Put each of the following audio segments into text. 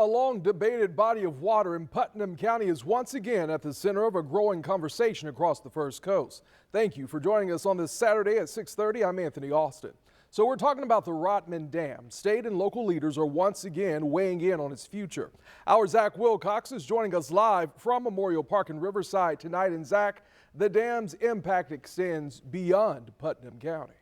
a long-debated body of water in Putnam County is once again at the center of a growing conversation across the First Coast. Thank you for joining us on this Saturday at 6:30. I'm Anthony Austin. So we're talking about the Rodman Dam. State and local leaders are once again weighing in on its future. Our Zach Wilcox is joining us live from Memorial Park in Riverside tonight. And Zach, the dam's impact extends beyond Putnam County.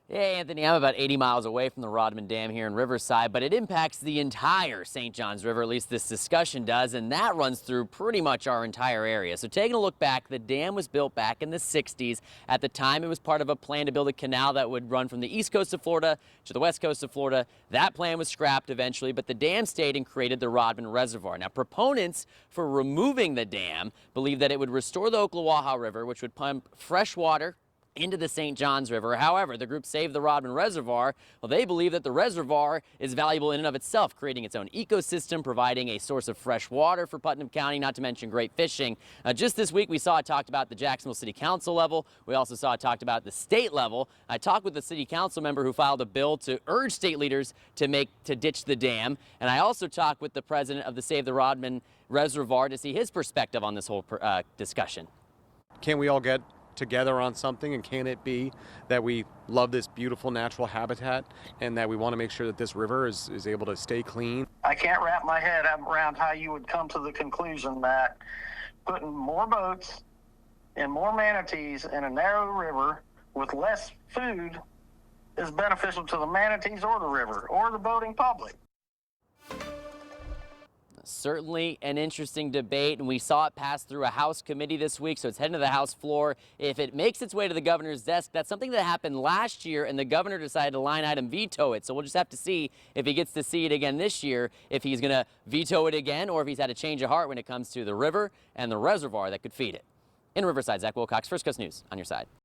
Hey, Anthony, I'm about 80 miles away from the Rodman Dam here in Riverside, but it impacts the entire St. Johns River, at least this discussion does, and that runs through pretty much our entire area. So taking a look back, the dam was built back in the 60s. At the time, it was part of a plan to build a canal that would run from the east coast of Florida to the west coast of Florida. That plan was scrapped eventually, but the dam stayed and created the Rodman Reservoir. Now, proponents for removing the dam believe that it would restore the Ocklawaha River, which would pump fresh water into the St. Johns River. However, the group Save the Rodman Reservoir, well, they believe that the reservoir is valuable in and of itself, creating its own ecosystem, providing a source of fresh water for Putnam County, not to mention great fishing. Just this week, we saw it talked about at the Jacksonville City Council level. We also saw it talked about at the state level. I talked with the city council member who filed a bill to urge state leaders to ditch the dam. And I also talked with the president of the Save the Rodman Reservoir to see his perspective on this whole discussion. Can't we all get together on something, and can it be that we love this beautiful natural habitat and that we want to make sure that this river is able to stay clean? I can't wrap my head around how you would come to the conclusion that putting more boats and more manatees in a narrow river with less food is beneficial to the manatees or the river or the boating public. Certainly an interesting debate, and we saw it pass through a House committee this week, so it's heading to the House floor. If it makes its way to the governor's desk, that's something that happened last year, and the governor decided to line item veto it. So we'll just have to see if he gets to see it again this year, if he's going to veto it again, or if he's had a change of heart when it comes to the river and the reservoir that could feed it. In Riverside, Zach Wilcox, First Coast News, on your side.